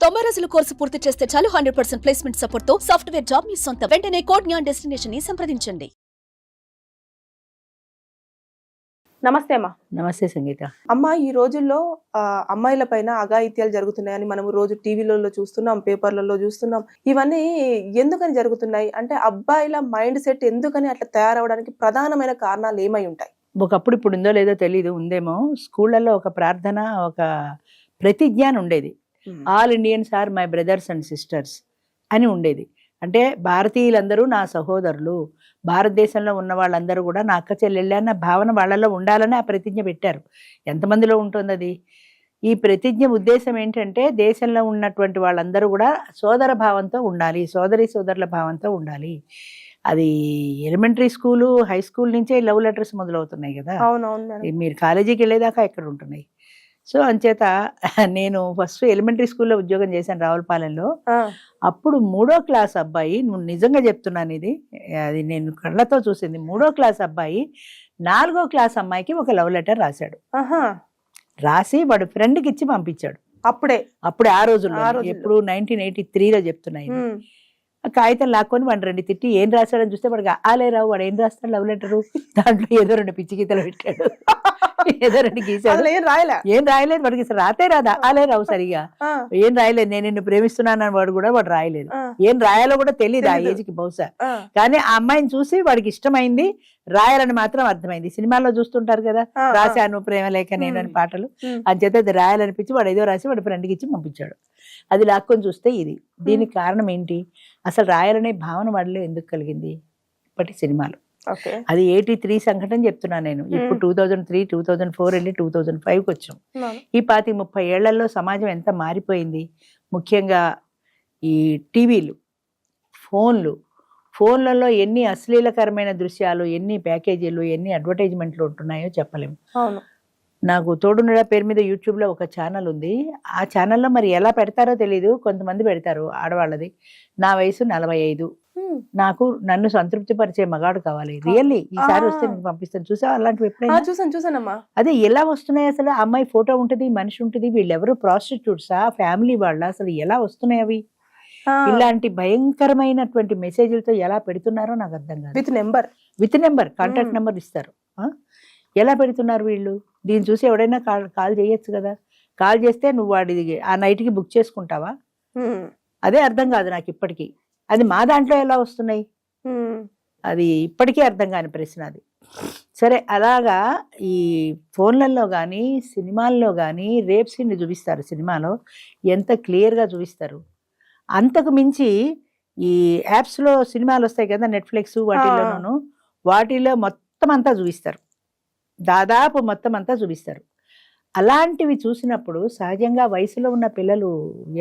90 రోజుల కోర్సు పూర్తి చేస్తే చాలు 100% ప్లేస్మెంట్ సపోర్ట్ తో సాఫ్ట్వేర్ జాబ్ మీ సొంత. వెంటనే కోడ్ జ్ఞాన్ డెస్టినేషన్ ని సంప్రదించండి. నమస్తే అమ్మా. నమస్తే సంగీత. అమ్మ, ఈ రోజుల్లో అమ్మాయిల పైన అఘాయిత్యాలు జరుగుతున్నాయని మనం రోజు టీవీలలో చూస్తున్నాం, పేపర్లలో చూస్తున్నాం. ఇవన్నీ ఎందుకని జరుగుతున్నాయి అంటే అబ్బాయిల మైండ్ సెట్ ఎందుకని అట్లా తయారవడానికి ప్రధానమైన కారణాలు ఏమై ఉంటాయి? ఒకప్పుడు ఇప్పుడు ఉందో లేదో తెలీదు, ఉందేమో. స్కూళ్ళల్లో ఒక ప్రార్థన, ఒక ప్రతిజ్ఞ అని ఉండేది. All Indians are my brothers and sisters అని ఉండేది. అంటే భారతీయులందరూ నా సహోదరులు, భారతదేశంలో ఉన్న వాళ్ళందరూ కూడా నా అక్క చెల్లెళ్ళే అన్న భావన వాళ్ళలో ఉండాలని ఆ ప్రతిజ్ఞ పెట్టారు. ఎంతమందిలో ఉంటుంది అది? ఈ ప్రతిజ్ఞ ఉద్దేశం ఏంటంటే దేశంలో ఉన్నటువంటి వాళ్ళందరూ కూడా సోదర భావంతో ఉండాలి, సోదరుల భావంతో ఉండాలి. అది ఎలిమెంటరీ స్కూలు, హై స్కూల్ నుంచే లవ్ లెటర్స్ మొదలవుతున్నాయి కదా. అవునవును. మీరు కాలేజీకి వెళ్ళేదాకా ఎక్కడ ఉంటున్నాయి. సో అంచేత నేను ఫస్ట్ ఎలిమెంటరీ స్కూల్లో ఉద్యోగం చేశాను రావులపాలెంలో. అప్పుడు 3వ క్లాస్ అబ్బాయి, నువ్వు నిజంగా చెప్తున్నాను ఇది, అది నేను కళ్ళతో చూసింది. 3వ క్లాస్ అబ్బాయి 4వ క్లాస్ అమ్మాయికి ఒక లవ్ లెటర్ రాశాడు. రాసి వాడు ఫ్రెండ్కి ఇచ్చి పంపించాడు. అప్పుడే ఆ రోజుల్లో, ఎప్పుడు 1983లో చెప్తున్నాయి. కాగితం లాక్కొని వాడిని 2 తిట్టి ఏం రాశాడని చూస్తే వాడికి ఆలే రావు. వాడు ఏం రాస్తాడు లవ్ లెటరు? దాంట్లో ఏదో 2 పిచ్చి గీతలు పెట్టాడు, ఏదో 2 గీసాడు. ఏం రాయలేదు వాడికి, రాతే రాదా ఆలే రావు సరిగా. ఏం రాయలేదు, నేను నిన్ను ప్రేమిస్తున్నానని వాడు రాయలేదు. ఏం రాయాలో కూడా తెలియదు ఆ ఏజ్కి బహుశా. కానీ ఆ అమ్మాయిని చూసి వాడికి ఇష్టమైంది, రాయాలని మాత్రం అర్థమైంది. సినిమాల్లో చూస్తుంటారు కదా, రాశాను ప్రేమ లేఖ నేను అని పాటలు. అంచేత అది రాయాలనిపించి వాడు ఏదో రాసి వాడి ఫ్రెండ్కి ఇచ్చి పంపించాడు. అది లాక్కొని చూస్తే ఇది. దీనికి కారణం ఏంటి? అసలు రాయాలనే భావన వాడిలో ఎందుకు కలిగింది? ఇప్పటి సినిమాలు. అది 83 సంఘటన చెప్తున్నా నేను. ఇప్పుడు 2003, 2004 వెళ్ళి 2005కి వచ్చాం. ఈ 25-30 ఏళ్లలో సమాజం ఎంత మారిపోయింది. ముఖ్యంగా ఈ టీవీలు, ఫోన్లలో ఎన్ని అశ్లీలకరమైన దృశ్యాలు, ఎన్ని ప్యాకేజీలు, ఎన్ని అడ్వర్టైజ్మెంట్లు ఉంటున్నాయో చెప్పలేము. నాకు తోడునడా పేరు మీద యూట్యూబ్లో ఒక ఛానల్ ఉంది. ఆ ఛానల్లో మరి ఎలా పెడతారో తెలీదు, కొంతమంది పెడతారు ఆడవాళ్ళది. నా వయసు 45, నన్ను సంతృప్తి పరిచే మగాడు కావాలి. రియల్లీ ఈసారి వస్తే నీకు పంపిస్తాను. చూసావా అలాంటివి ఎప్పుడైనా? చూసానమ్మా. అదే ఎలా వస్తున్నాయి అసలు? అమ్మాయి ఫోటో ఉంటుంది, మనిషి ఉంటుంది, వీళ్ళెవరు ప్రాస్టిట్యూట్సా, ఫ్యామిలీ వాళ్ళ? అసలు ఎలా వస్తున్నాయి అవి? ఇలాంటి భయంకరమైనటువంటి మెసేజ్లతో ఎలా పెడుతున్నారో నాకు అర్థం కాదు. విత్ నెంబర్ కాంటాక్ట్ నెంబర్ ఇస్తారు. ఎలా పెడుతున్నారు వీళ్ళు? దీన్ని చూసి ఎవడైనా కాల్ చేయొచ్చు కదా. కాల్ చేస్తే నువ్వు వాడి ఆ నైట్కి బుక్ చేసుకుంటావా? అదే అర్థం కాదు నాకు ఇప్పటికీ. అది మా దాంట్లో ఎలా వస్తున్నాయి? అది ఇప్పటికీ అర్థం కాని ప్రశ్న అది. సరే, అలాగా ఈ ఫోన్లలో కానీ సినిమాల్లో కానీ రేప్ సీన్ చూపిస్తారు. సినిమాలో ఎంత క్లియర్గా చూపిస్తారు. అంతకు మించి ఈ యాప్స్లో సినిమాలు వస్తాయి కదా, నెట్ఫ్లిక్స్ వాటిలో మొత్తం అంతా చూపిస్తారు. దాదాపు మొత్తం అంతా చూపిస్తారు. అలాంటివి చూసినప్పుడు సహజంగా వయసులో ఉన్న పిల్లలు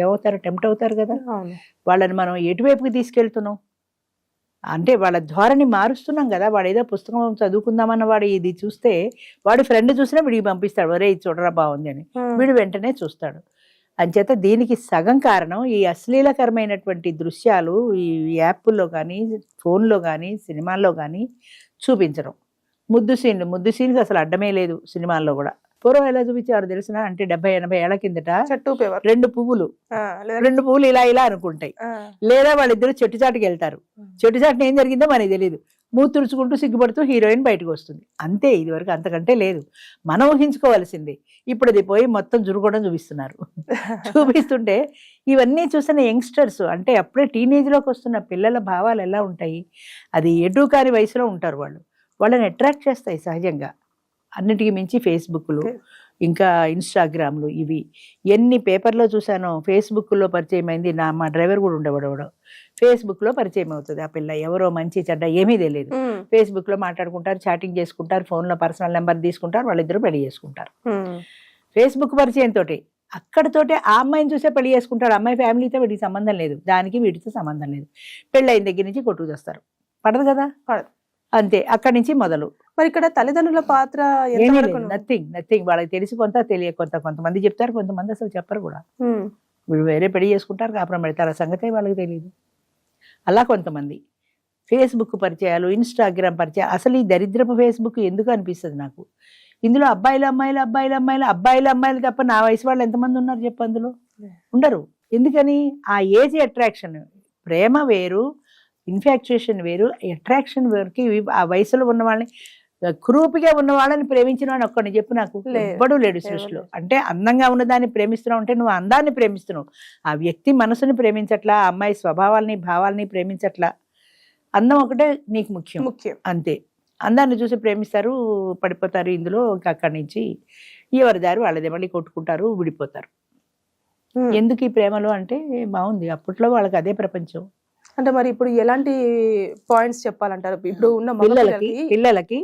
ఏమవుతారు? టెంప్ట్ అవుతారు కదా. వాళ్ళని మనం ఎటువైపుకి తీసుకెళ్తున్నాం అంటే వాళ్ళ ధోరణి మారుస్తున్నాం కదా. వాడు ఏదో పుస్తకం చదువుకుందామన్న వాడు ఇది చూస్తే వాడు ఫ్రెండ్ చూసినా వీడికి పంపిస్తాడు, ఒరే ఇది చూడరా బాగుంది అని. వీడు వెంటనే చూస్తాడు. అంచేత దీనికి సగం కారణం ఈ అశ్లీలకరమైనటువంటి దృశ్యాలు ఈ యాప్ల్లో కానీ, ఫోన్లో కానీ, సినిమాల్లో కానీ చూపించడం. ముద్దు సీన్కి అసలు అడ్డమే లేదు సినిమాల్లో కూడా. పూర్వం ఎలా చూపించారు తెలిసిన? అంటే 70-80 ఏళ్ల కిందట 2 పువ్వులు ఇలా ఇలా అనుకుంటాయి. లేదా వాళ్ళిద్దరు చెట్టుచాటుకి వెళ్తారు. చెట్టుచాటుని ఏం జరిగిందో మనకి తెలియదు. మూతి తుడుచుకుంటూ సిగ్గుపడుతూ హీరోయిన్ బయటకు వస్తుంది. అంతే, ఇది వరకు అంతకంటే లేదు. మనం ఊహించుకోవాల్సింది. ఇప్పుడు అది పోయి మొత్తం జురుకోవడం చూపిస్తుంటే ఇవన్నీ చూసిన యంగ్స్టర్స్, అంటే అప్పుడే టీనేజ్లోకి వస్తున్న పిల్లల భావాలు ఎలా ఉంటాయి? అది ఎటు కాని వయసులో ఉంటారు వాళ్ళు. వాళ్ళని అట్రాక్ట్ చేస్తాయి సహజంగా. అన్నిటికీ మించి ఫేస్బుక్లు, ఇంకా ఇన్స్టాగ్రామ్లు, ఇవి ఎన్ని పేపర్లో చూసానో. ఫేస్బుక్లో పరిచయం అయింది. మా డ్రైవర్ కూడా ఉండేవాడు. ఫేస్బుక్లో పరిచయం అవుతుంది ఆ పిల్ల. ఎవరో మంచి చెడ్డ ఏమీ తెలియదు. ఫేస్బుక్లో మాట్లాడుకుంటారు, చాటింగ్ చేసుకుంటారు, ఫోన్లో పర్సనల్ నెంబర్ తీసుకుంటారు, వాళ్ళిద్దరూ పెళ్లి చేసుకుంటారు. ఫేస్బుక్ పరిచయంతో అక్కడతోటే ఆ అమ్మాయిని చూసే పెళ్లి చేసుకుంటాడు. అమ్మాయి ఫ్యామిలీతో వీటికి సంబంధం లేదు, దానికి వీటితో సంబంధం లేదు. పెళ్ళైన దగ్గర నుంచి కొట్టుకు తెస్తారు. పడదు కదా, పడదు. అంతే, అక్కడి నుంచి మొదలు. మరి ఇక్కడ తల్లిదండ్రుల పాత్ర నథింగ్. వాళ్ళకి తెలిసి కొంత తెలియ కొంతమంది చెప్తారు, కొంతమంది అసలు చెప్పరు కూడా. వీళ్ళు వేరే పెళ్లి చేసుకుంటారు, కాపురం పెడతారు, ఆ సంగతే వాళ్ళకి తెలియదు. అలా కొంతమంది ఫేస్బుక్ పరిచయాలు, ఇన్స్టాగ్రామ్ పరిచయాలు. అసలు ఈ దరిద్రపు ఫేస్బుక్ ఎందుకు అనిపిస్తుంది నాకు. ఇందులో అబ్బాయిలు తప్ప నా వయసు వాళ్ళు ఎంతమంది ఉన్నారు చెప్పు? అందులో ఉండరు. ఎందుకని ఆ ఏజ్ అట్రాక్షన్, ప్రేమ వేరు, ఇన్ఫాక్చుయేషన్ వేరు, అట్రాక్షన్ వేరుకి ఆ వయసులో ఉన్న వాళ్ళని, క్రూపిగా ఉన్న వాళ్ళని ప్రేమించిన వాడిని ఒక్కడిని చెప్పు నాకు. లేదు. ఎవ్వడూ లేడు సృష్టిలో. అంటే అందంగా ఉన్నదాన్ని ప్రేమిస్తున్నావు అంటే నువ్వు అందాన్ని ప్రేమిస్తున్నావు, ఆ వ్యక్తి మనసుని ప్రేమించట్లా, ఆ అమ్మాయి స్వభావాల్ని భావాల్ని ప్రేమించట్లా. అందం ఒకటే నీకు ముఖ్యం ముఖ్యం. అంతే. అందాన్ని చూసి ప్రేమిస్తారు, పడిపోతారు ఇందులో. అక్కడి నుంచి ఎవరి దారి వాళ్ళదే, మళ్ళీ కొట్టుకుంటారు, విడిపోతారు. ఎందుకు ఈ ప్రేమలు అంటే బాగుంది, అప్పట్లో వాళ్ళకి అదే ప్రపంచం. అంటే మరి ఇప్పుడు ఎలాంటి పాయింట్స్ చెప్పాలంటారు ఇప్పుడు ఉన్న పిల్లలకి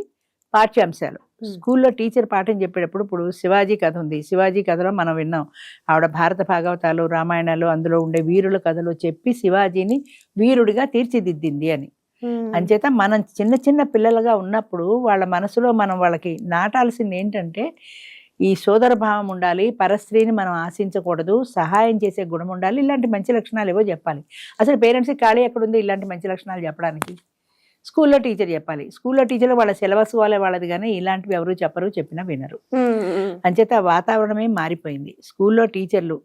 పాఠ్యాంశాలు స్కూల్లో టీచర్ పాఠం చెప్పేటప్పుడు, ఇప్పుడు శివాజీ కథ ఉంది, శివాజీ కథలో మనం విన్నాం, ఆవిడ భారత భాగవతాలు రామాయణాలు అందులో ఉండే వీరుల కథలు చెప్పి శివాజీని వీరుడిగా తీర్చిదిద్దింది అని. అంచేత మనం చిన్న చిన్న పిల్లలుగా ఉన్నప్పుడు వాళ్ళ మనసులో మనం వాళ్ళకి నాటాల్సింది ఏంటంటే ఈ సోదర భావం ఉండాలి, పరస్త్రీని మనం ఆశించకూడదు, సహాయం చేసే గుణం ఉండాలి, ఇలాంటి మంచి లక్షణాలు ఏవో చెప్పాలి. అసలు పేరెంట్స్కి ఖాళీ ఎక్కడుంది ఇలాంటి మంచి లక్షణాలు చెప్పడానికి? స్కూల్లో టీచర్ చెప్పాలి. స్కూల్లో టీచర్లు వాళ్ళ సిలబస్ వాళ్ళది కానీ ఇలాంటివి ఎవరు చెప్పరు, చెప్పినా వినరు. అంచేత వాతావరణమే మారిపోయింది. స్కూల్లో టీచర్లు,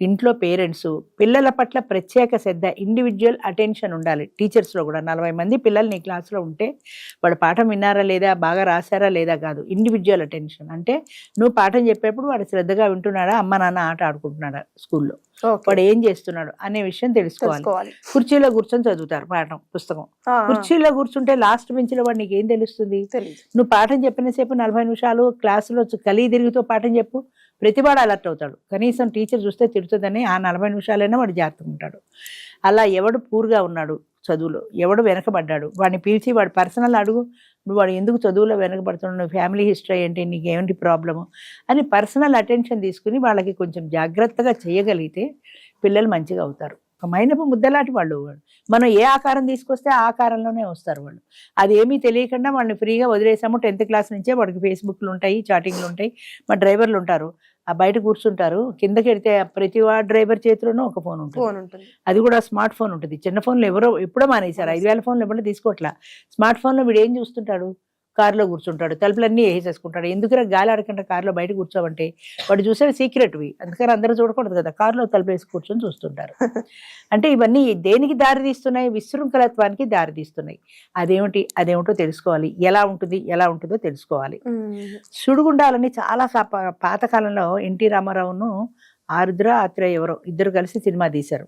ఇంట్లో పేరెంట్స్, పిల్లల పట్ల ప్రత్యేక శ్రద్ధ, ఇండివిజువల్ అటెన్షన్ ఉండాలి. టీచర్స్లో కూడా 40 మంది పిల్లలు నీ క్లాస్లో ఉంటే వాడు పాఠం విన్నారా లేదా, బాగా రాశారా లేదా కాదు, ఇండివిజువల్ అటెన్షన్. అంటే నువ్వు పాఠం చెప్పేప్పుడు వాడు శ్రద్ధగా వింటున్నాడా, అమ్మ నాన్న ఆట ఆడుకుంటున్నాడా స్కూల్లో, వాడు ఏం చేస్తున్నాడు అనే విషయం తెలుసుకోవాలి. కుర్చీలో కూర్చొని చదువుతారు పాఠం పుస్తకం. కుర్చీలో కూర్చుంటే లాస్ట్ బెంచ్లో వాడు నీకు ఏం తెలుస్తుంది? నువ్వు పాఠం చెప్పిన సేపు 40 నిమిషాలు క్లాసులో కలిగి తిరుగుతూ పాఠం చెప్పు, ప్రతివాడు అలర్ట్ అవుతాడు. కనీసం టీచర్ చూస్తే తిడుతుందని ఆ 40 నిమిషాలైనా వాడు జాగ్రత్తగా ఉంటాడు. అలా ఎవడు పూర్గా ఉన్నాడు చదువులో, ఎవడు వెనకబడ్డాడు వాడిని పిలిచి వాడు పర్సనల్ అడుగు, నువ్వు వాడు ఎందుకు చదువులో వెనకబడుతున్నావు, నువ్వు ఫ్యామిలీ హిస్టరీ ఏంటి, నీకు ఏమిటి ప్రాబ్లము అని పర్సనల్ అటెన్షన్ తీసుకుని వాళ్ళకి కొంచెం జాగ్రత్తగా చేయగలిగితే పిల్లలు మంచిగా అవుతారు. ఒక మైనపు ముద్దలాంటి వాళ్ళు. మనం ఏ ఆకారం తీసుకొస్తే ఆ ఆకారంలోనే వస్తారు వాళ్ళు. అది ఏమీ తెలియకుండా వాళ్ళని ఫ్రీగా వదిలేసాము. 10th క్లాస్ నుంచే వాడికి ఫేస్బుక్లు ఉంటాయి, చాటింగ్లు ఉంటాయి. మా డ్రైవర్లు ఉంటారు, ఆ బయట కూర్చుంటారు, కిందకి వెడితే ప్రతి డ్రైవర్ చేతిలోనూ ఒక ఫోన్ ఉంటుంది. అది కూడా స్మార్ట్ ఫోన్ ఉంటుంది. చిన్న ఫోన్లు ఎవరో ఎప్పుడో మానేశారు, 5000 ఫోన్లు ఎవరో తీసుకోవట్లా. స్మార్ట్ ఫోన్లో వీడు ఏం చూస్తుంటాడు, కారులో కూర్చుంటాడు, తలుపులన్నీ వేసేసుకుంటాడు. ఎందుకురా గాలి ఆడకుండా కారులో బయట కూర్చోవంటే వాడు చూసేవి సీక్రెట్వి, అందుకని అందరూ చూడకూడదు కదా, కారులో తలుపు వేసి కూర్చొని చూస్తుంటారు. అంటే ఇవన్నీ దేనికి దారి తీస్తున్నాయి? విశృంఖలత్వానికి దారి తీస్తున్నాయి. అదేమిటో తెలుసుకోవాలి. ఎలా ఉంటుందో తెలుసుకోవాలి. సుడిగుండాలని చాలా పాతకాలంలో ఎన్టీ రామారావును ఆరుద్ర ఆత్రేయ ఎవరో ఇద్దరు కలిసి సినిమా తీశారు.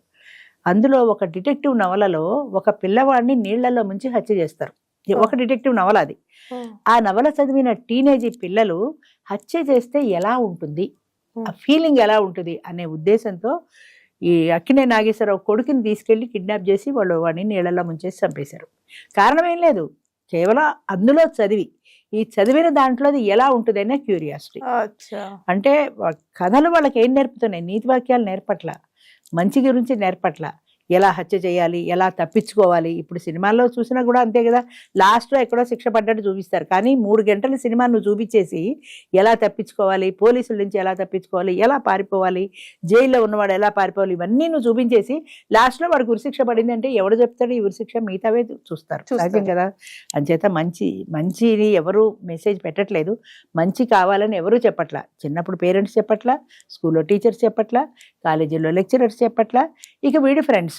అందులో ఒక డిటెక్టివ్ నవలలో ఒక పిల్లవాడిని నీళ్లలో ముంచి హత్య చేస్తారు. ఒక డిటెక్టివ్ నవల అది. ఆ నవల చదివిన టీనేజ్ పిల్లలు హత్య చేస్తే ఎలా ఉంటుంది, ఆ ఫీలింగ్ ఎలా ఉంటుంది అనే ఉద్దేశంతో ఈ అక్కినే నాగేశ్వరరావు కొడుకుని తీసుకెళ్లి కిడ్నాప్ చేసి వాడిని నీళ్ళల్లో ముంచేసి చంపేశారు. కారణం ఏం లేదు, కేవలం అందులో చదివిన దాంట్లో అది ఎలా ఉంటుంది అనే క్యూరియాసిటీ. అంటే కథలు వాళ్ళకి ఏం నేర్పుతున్నాయి? నీతి వాక్యాలు నేర్పట్ల, మంచి గురించి నేర్పట్ల, ఎలా హత్య చేయాలి, ఎలా తప్పించుకోవాలి. ఇప్పుడు సినిమాల్లో చూసినా కూడా అంతే కదా, లాస్ట్లో ఎక్కడో శిక్ష పడ్డట్టు చూపిస్తారు, కానీ 3 గంటల సినిమా నువ్వు చూపించేసి ఎలా తప్పించుకోవాలి, పోలీసుల నుంచి ఎలా తప్పించుకోవాలి, ఎలా పారిపోవాలి, జైల్లో ఉన్నవాడు ఎలా పారిపోవాలి, ఇవన్నీ నువ్వు చూపించేసి లాస్ట్లో వాడికి ఉరిశిక్ష పడింది అంటే ఎవడు చెప్తాడు ఈ ఉరిశిక్ష? మిగతావే చూస్తారు సహజం కదా. అంచేత మంచిని ఎవరు మెసేజ్ పెట్టట్లేదు, మంచి కావాలని ఎవరూ చెప్పట్లా. చిన్నప్పుడు పేరెంట్స్ చెప్పట్లా, స్కూల్లో టీచర్స్ చెప్పట్లా, కాలేజీలో లెక్చరర్స్ చెప్పట్లా. ఇక వీడి ఫ్రెండ్స్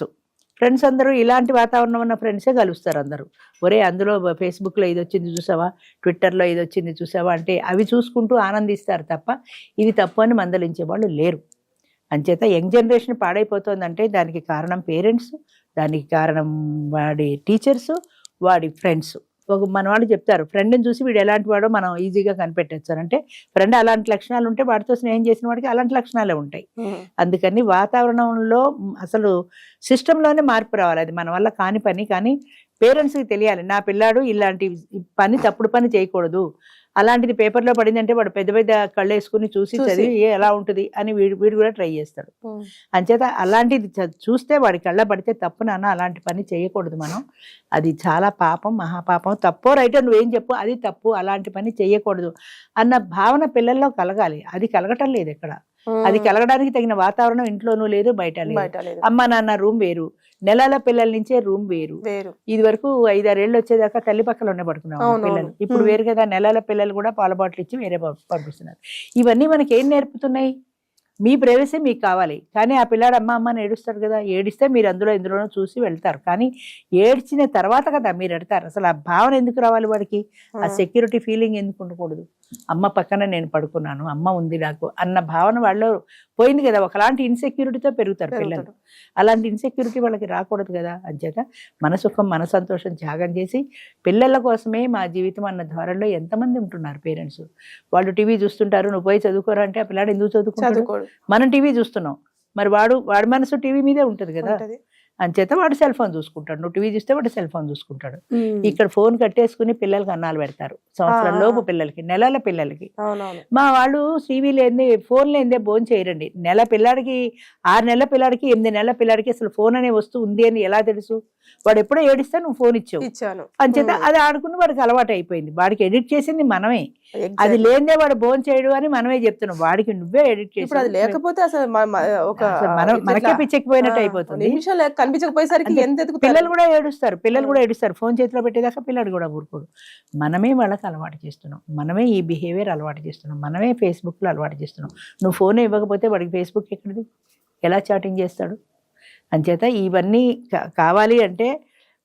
అందరూ ఇలాంటి వాతావరణం ఉన్న ఫ్రెండ్సే కలుస్తారు అందరూ. ఒరే అందులో ఫేస్బుక్లో ఇది వచ్చింది చూసావా, ట్విట్టర్లో ఇది వచ్చింది చూసావా అంటే అవి చూసుకుంటూ ఆనందిస్తారు తప్ప ఇది తప్పు అని మందలించే వాళ్ళు లేరు. అంచేత యంగ్ జనరేషన్ పాడైపోతుందంటే దానికి కారణం పేరెంట్స్, దానికి కారణం వాడి టీచర్స్, వాడి ఫ్రెండ్స్. మన వాళ్ళు చెప్తారు ఫ్రెండ్ని చూసి వీడు ఎలాంటి వాడో మనం ఈజీగా కనిపెట్టచ్చు అంటే, ఫ్రెండ్ అలాంటి లక్షణాలు ఉంటే వాడితో స్నేహం చేసిన వాడికి అలాంటి లక్షణాలే ఉంటాయి. అందుకని వాతావరణంలో అసలు సిస్టంలోనే మార్పు రావాలి. అది మన వల్ల కాని పని, కానీ పేరెంట్స్కి తెలియాలి నా పిల్లాడు ఇలాంటి తప్పుడు పని చేయకూడదు, అలాంటిది పేపర్లో పడిందంటే వాడు పెద్ద పెద్ద కళ్ళు వేసుకుని చూసి చదివి ఎలా ఉంటుంది అని వీడు కూడా ట్రై చేస్తాడు. అంచేత అలాంటిది చూస్తే వాడి కళ్ళ పడితే తప్పు నాన్న, అలాంటి పని చేయకూడదు మనం, అది చాలా పాపం, మహాపాపం, తప్పో రైటో నువ్వేం చెప్పు, అది తప్పు, అలాంటి పని చేయకూడదు అన్న భావన పిల్లల్లో కలగాలి. అది కలగటం లేదు ఎక్కడ. అది కలగడానికి తగిన వాతావరణం ఇంట్లోనూ లేదు, బయట లేదు. అమ్మ నాన్న రూమ్ వేరు, నెలల పిల్లల నుంచే రూమ్ వేరు. ఇది వరకు 5-6 ఏళ్ళు వచ్చేదాకా తల్లి పక్కలోనే పడుకున్నాం పిల్లలు. ఇప్పుడు వేరు కదా, నెలల పిల్లలు కూడా పాల బాటిల్ ఇచ్చి వేరే పంపిస్తున్నారు. ఇవన్నీ మనకి ఏం నేర్పుతున్నాయి? మీ ప్రైవసీ మీకు కావాలి. కానీ ఆ పిల్లాడు అమ్మ అమ్మ అని ఏడుస్తాడు కదా, ఏడిస్తే మీరు ఇందులోనో చూసి వెళ్తారు. కానీ ఏడ్చిన తర్వాత కదా మీరు ఎడతారు. అసలు ఆ భావన ఎందుకు రావాలి వాడికి? ఆ సెక్యూరిటీ ఫీలింగ్ ఎందుకు ఉండకూడదు? అమ్మ పక్కన నేను పడుకున్నాను, అమ్మ ఉంది నాకు అన్న భావన వాళ్ళు పోయింది కదా. ఒకలాంటి ఇన్సెక్యూరిటీతో పెరుగుతారు పిల్లలు. అలాంటి ఇన్సెక్యూరిటీ వాళ్ళకి రాకూడదు కదా. అంచేత మన సుఖం మన సంతోషం త్యాగం చేసి పిల్లల కోసమే మా జీవితం అన్న ధోరణిలో ఎంతమంది ఉంటున్నారు పేరెంట్స్. వాళ్ళు టీవీ చూస్తుంటారు, నువ్వు పోయి చదువుకోరా అంటే ఆ పిల్లాడు ఎందుకు చదువుకుంటాడు? మనం టీవీ చూస్తున్నాం, మరి వాడి మనసు టీవీ మీదే ఉంటుంది కదా. అంచేత వాడు సెల్ ఫోన్ చూసుకుంటాడు, నువ్వు టీవీ చూస్తే వాడు సెల్ ఫోన్ చూసుకుంటాడు. ఇక్కడ ఫోన్ కట్టేసుకుని పిల్లలకి అన్నాలు పెడతారు. సంవత్సరం లోపు పిల్లలకి, నెలల పిల్లలకి. మా వాళ్ళు టీవీ లేని ఫోన్ లేనిదే భోజనం చేయరండి. నెల పిల్లాడికి 6 నెలల పిల్లాడికి 8 నెలల పిల్లాడికి అసలు ఫోన్ అనే వస్తువు ఉంది అని ఎలా తెలుసు? వాడు ఎప్పుడో ఏడిస్తే నువ్వు ఫోన్ ఇచ్చావు. అంచేత అది ఆడుకుని వాడికి అలవాటు అయిపోయింది. వాడికి ఎడిట్ చేసింది మనమే. అది లేదే వాడు భోజనం చేయడు అని మనమే చెప్తున్నాం. వాడికి నువ్వే ఎడిట్ చేసి అది లేకపోతే అసలు మనకే పిచ్చెక్కిపోయినట్టు అయిపోతుంది. కనిపించకపోయేసరికి పిల్లలు కూడా ఏడుస్తారు. ఫోన్ చేతిలో పెట్టేదాకా పిల్లడు కూడా ఊరుకోడు. మనమే వాళ్ళకి అలవాటు చేస్తున్నాం, మనమే ఈ బిహేవియర్ అలవాటు చేస్తున్నాం, మనమే ఫేస్బుక్లో అలవాటు చేస్తున్నాం. నువ్వు ఫోన్ ఇవ్వకపోతే వాడికి ఫేస్బుక్ ఎక్కడిది? ఎలా చాటింగ్ చేస్తాడు? అంచేత ఇవన్నీ కావాలి అంటే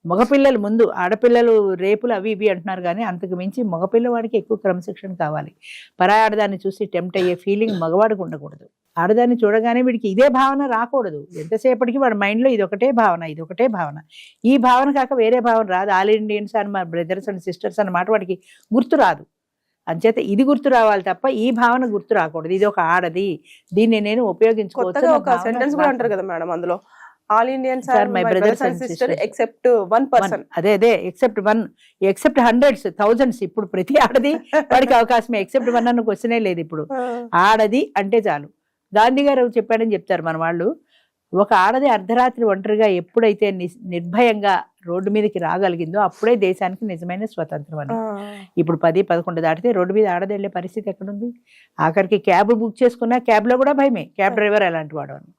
మగపిల్లలు ముందు, ఆడపిల్లలు రేపులు అవి ఇవి అంటున్నారు కానీ అంతకు మించి మగపిల్లవాడికి ఎక్కువ క్రమశిక్షణ కావాలి. పరాయి ఆడదాన్ని చూసి టెంప్ట్ అయ్యే ఫీలింగ్ మగవాడికి ఉండకూడదు. ఆడదాన్ని చూడగానే వీడికి ఇదే భావన రాకూడదు. ఎంతసేపటికి వాడి మైండ్లో ఇదొకటే భావన. ఈ భావన కాక వేరే భావన రాదు. ఆల్ ఇండియన్స్ అని మా బ్రదర్స్ అండ్ సిస్టర్స్ అన్నమాట వాడికి గుర్తు రాదు. అంచేత ఇది గుర్తు రావాలి తప్ప ఈ భావన గుర్తు రాకూడదు. ఇది ఒక ఆడది, దీన్ని నేను ఉపయోగించుకోవచ్చు. ఒక సెంటెన్స్ కూడా అంటారు కదా మేడం అందులో, all Indians are my brothers and sister except 1 person. అదే ఎక్సెప్ట్ హండ్రెడ్స్ థౌజండ్స్. ఇప్పుడు ప్రతి ఆడది వాడికి అవకాశమే. ఎక్సెప్ట్ 1 అన్న క్వశ్చనే లేదు. ఇప్పుడు ఆడది అంటే చాలు. గాంధీ గారు చెప్పాడని చెప్తారు మన వాళ్ళు. ఒక ఆడది అర్ధరాత్రి ఒంటరిగా ఎప్పుడైతే నిర్భయంగా రోడ్డు మీదకి రాగలిగిందో అప్పుడే దేశానికి నిజమైన స్వతంత్రం అని. ఇప్పుడు 10-11 దాటితే రోడ్డు మీద ఆడది వెళ్ళే పరిస్థితి ఎక్కడుంది? ఆఖరికి క్యాబ్ బుక్ చేసుకున్నా క్యాబ్లో కూడా భయమే, క్యాబ్ డ్రైవర్ అలాంటి వాడు అని.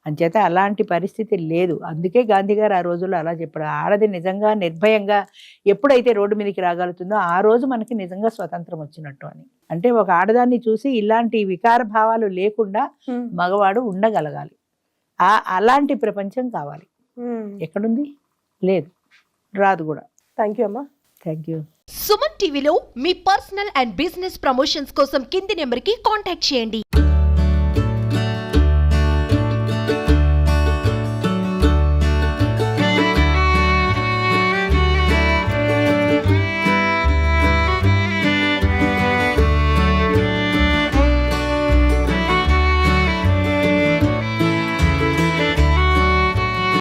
అంచేత అలాంటి పరిస్థితి లేదు. అందుకే గాంధీ గారు ఆ రోజుల్లో అలా చెప్పాడు. ఆడది నిజంగా నిర్భయంగా ఎప్పుడైతే రోడ్డు మీదకి రాగలుగుతుందో ఆ రోజు మనకి నిజంగా స్వతంత్రం వచ్చినట్టు అని. అంటే ఒక ఆడదాన్ని చూసి ఇలాంటి వికార భావాలు లేకుండా మగవాడు ఉండగలగాలి. అలాంటి ప్రపంచం కావాలి. ఎక్కడుంది? లేదు, రాదు కూడా. థ్యాంక్ యూ అమ్మా. Thank you. సుమన్ టీవీలో మీ పర్సనల్ అండ్ బిజినెస్ ప్రమోషన్స్ కోసం కింది నెంబర్కి కాంటాక్ట్ చేయండి.